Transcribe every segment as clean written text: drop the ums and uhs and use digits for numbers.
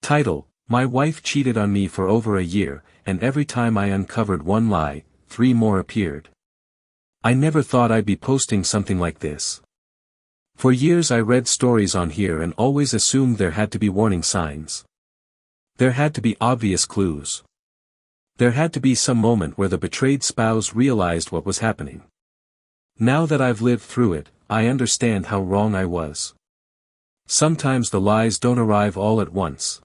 Title: My wife cheated on me for over a year, and every time I uncovered one lie, 3 more appeared. I never thought I'd be posting something like this. For years I read stories on here and always assumed there had to be warning signs. There had to be obvious clues. There had to be some moment where the betrayed spouse realized what was happening. Now that I've lived through it, I understand how wrong I was. Sometimes the lies don't arrive all at once.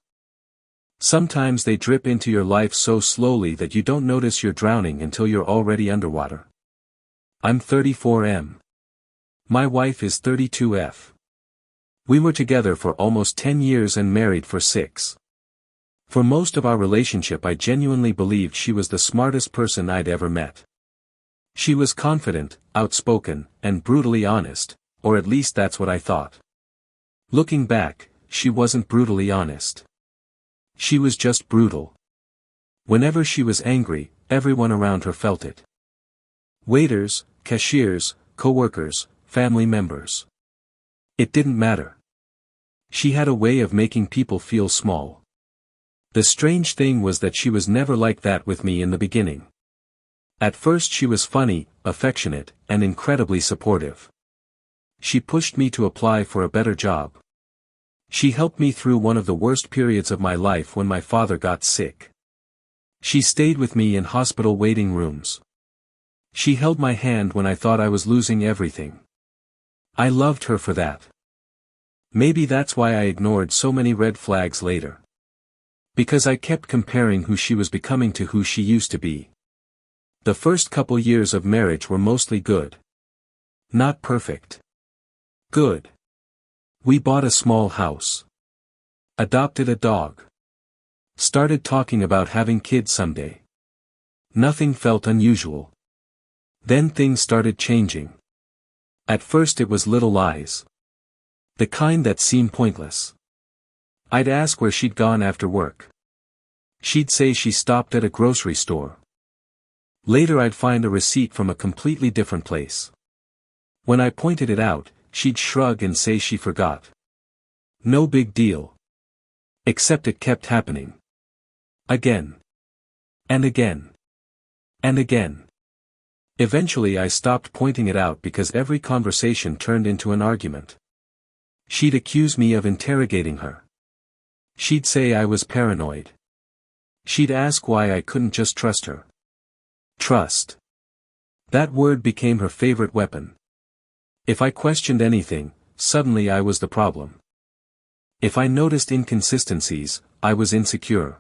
Sometimes they drip into your life so slowly that you don't notice you're drowning until you're already underwater. I'm 34M. My wife is 32F. We were together for almost 10 years and married for 6. For most of our relationship I genuinely believed she was the smartest person I'd ever met. She was confident, outspoken, and brutally honest, or at least that's what I thought. Looking back, she wasn't brutally honest. She was just brutal. Whenever she was angry, everyone around her felt it. Waiters, cashiers, co-workers, family members. It didn't matter. She had a way of making people feel small. The strange thing was that she was never like that with me in the beginning. At first she was funny, affectionate, and incredibly supportive. She pushed me to apply for a better job. She helped me through one of the worst periods of my life when my father got sick. She stayed with me in hospital waiting rooms. She held my hand when I thought I was losing everything. I loved her for that. Maybe that's why I ignored so many red flags later. Because I kept comparing who she was becoming to who she used to be. The first couple years of marriage were mostly good. Not perfect. Good. We bought a small house. Adopted a dog. Started talking about having kids someday. Nothing felt unusual. Then things started changing. At first it was little lies. The kind that seemed pointless. I'd ask where she'd gone after work. She'd say she stopped at a grocery store. Later I'd find a receipt from a completely different place. When I pointed it out, she'd shrug and say she forgot. No big deal. Except it kept happening. Again. And again. And again. Eventually I stopped pointing it out because every conversation turned into an argument. She'd accuse me of interrogating her. She'd say I was paranoid. She'd ask why I couldn't just trust her. Trust. That word became her favorite weapon. If I questioned anything, suddenly I was the problem. If I noticed inconsistencies, I was insecure.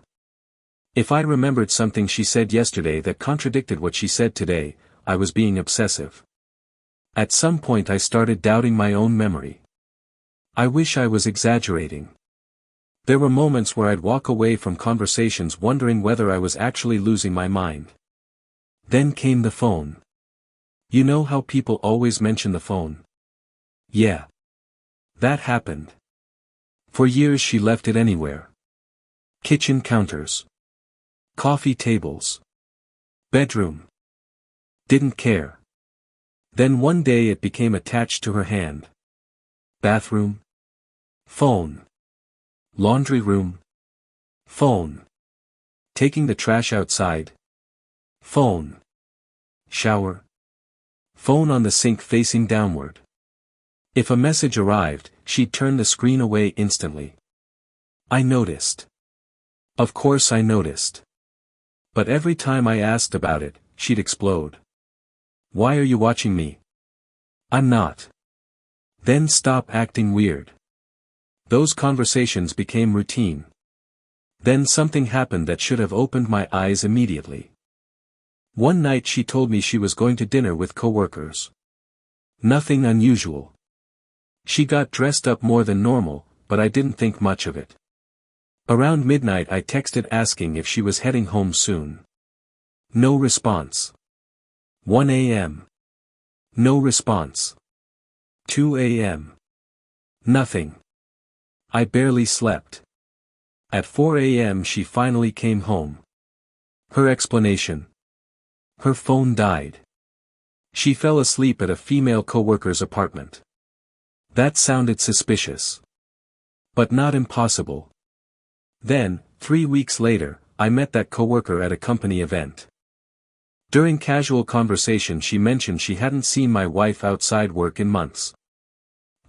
If I remembered something she said yesterday that contradicted what she said today, I was being obsessive. At some point I started doubting my own memory. I wish I was exaggerating. There were moments where I'd walk away from conversations wondering whether I was actually losing my mind. Then came the phone. You know how people always mention the phone? Yeah. That happened. For years she left it anywhere. Kitchen counters. Coffee tables. Bedroom. Didn't care. Then one day it became attached to her hand. Bathroom. Phone. Laundry room. Phone. Taking the trash outside. Phone. Shower. Phone on the sink facing downward. If a message arrived, she'd turn the screen away instantly. I noticed. Of course I noticed. But every time I asked about it, she'd explode. Why are you watching me? I'm not. Then stop acting weird. Those conversations became routine. Then something happened that should have opened my eyes immediately. One night she told me she was going to dinner with coworkers. Nothing unusual. She got dressed up more than normal, but I didn't think much of it. Around midnight I texted asking if she was heading home soon. No response. 1 a.m. No response. 2 a.m. Nothing. I barely slept. At 4 a.m. she finally came home. Her explanation. Her phone died. She fell asleep at a female coworker's apartment. That sounded suspicious. But not impossible. Then, 3 weeks later, I met that coworker at a company event. During casual conversation she mentioned she hadn't seen my wife outside work in months.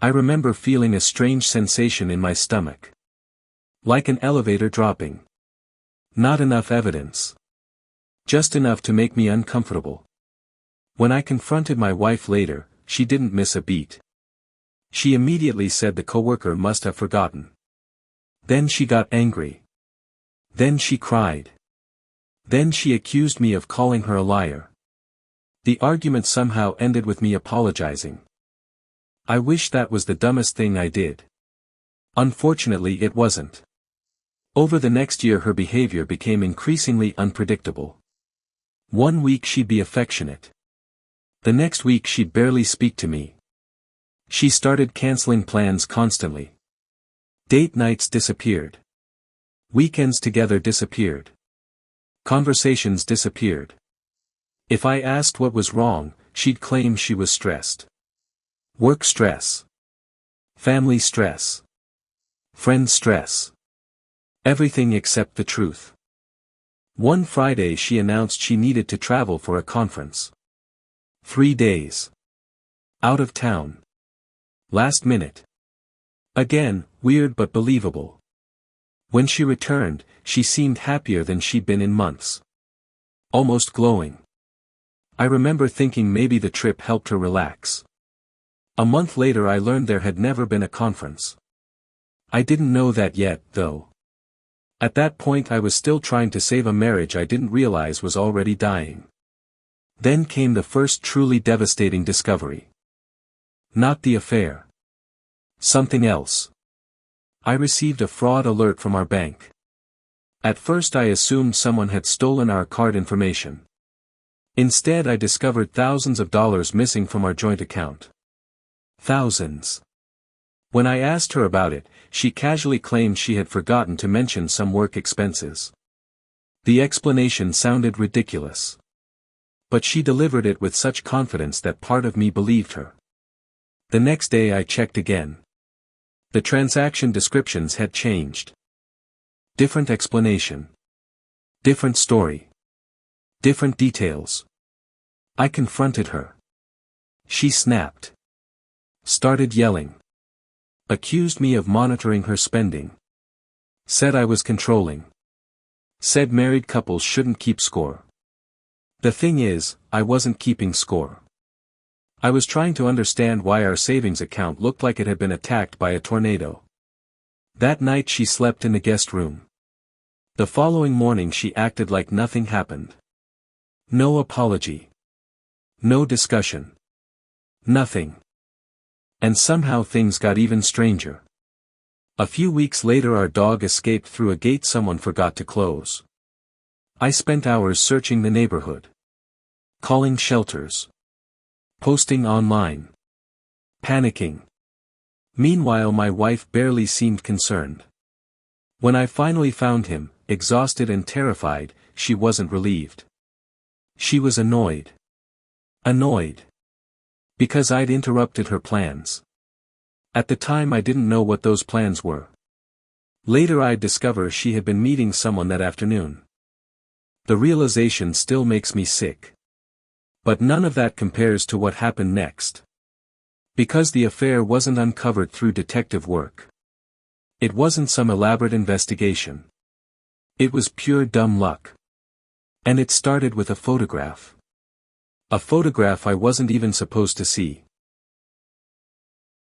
I remember feeling a strange sensation in my stomach. Like an elevator dropping. Not enough evidence. Just enough to make me uncomfortable. When I confronted my wife later, she didn't miss a beat. She immediately said the coworker must have forgotten. Then she got angry. Then she cried. Then she accused me of calling her a liar. The argument somehow ended with me apologizing. I wish that was the dumbest thing I did. Unfortunately it wasn't. Over the next year her behavior became increasingly unpredictable. One week she'd be affectionate. The next week she'd barely speak to me. She started canceling plans constantly. Date nights disappeared. Weekends together disappeared. Conversations disappeared. If I asked what was wrong, she'd claim she was stressed. Work stress. Family stress. Friend stress. Everything except the truth. One Friday she announced she needed to travel for a conference. 3 days. Out of town. Last minute. Again, weird but believable. When she returned, she seemed happier than she'd been in months. Almost glowing. I remember thinking maybe the trip helped her relax. A month later I learned there had never been a conference. I didn't know that yet, though. At that point I was still trying to save a marriage I didn't realize was already dying. Then came the first truly devastating discovery. Not the affair. Something else. I received a fraud alert from our bank. At first I assumed someone had stolen our card information. Instead I discovered thousands of dollars missing from our joint account. Thousands. When I asked her about it, she casually claimed she had forgotten to mention some work expenses. The explanation sounded ridiculous. But she delivered it with such confidence that part of me believed her. The next day I checked again. The transaction descriptions had changed. Different explanation. Different story. Different details. I confronted her. She snapped. Started yelling. Accused me of monitoring her spending. Said I was controlling. Said married couples shouldn't keep score. The thing is, I wasn't keeping score. I was trying to understand why our savings account looked like it had been attacked by a tornado. That night she slept in the guest room. The following morning she acted like nothing happened. No apology. No discussion. Nothing. And somehow things got even stranger. A few weeks later our dog escaped through a gate someone forgot to close. I spent hours searching the neighborhood. Calling shelters. Posting online. Panicking. Meanwhile my wife barely seemed concerned. When I finally found him, exhausted and terrified, she wasn't relieved. She was annoyed. Annoyed. Because I'd interrupted her plans. At the time I didn't know what those plans were. Later I'd discover she had been meeting someone that afternoon. The realization still makes me sick. But none of that compares to what happened next. Because the affair wasn't uncovered through detective work. It wasn't some elaborate investigation. It was pure dumb luck. And it started with a photograph. A photograph I wasn't even supposed to see.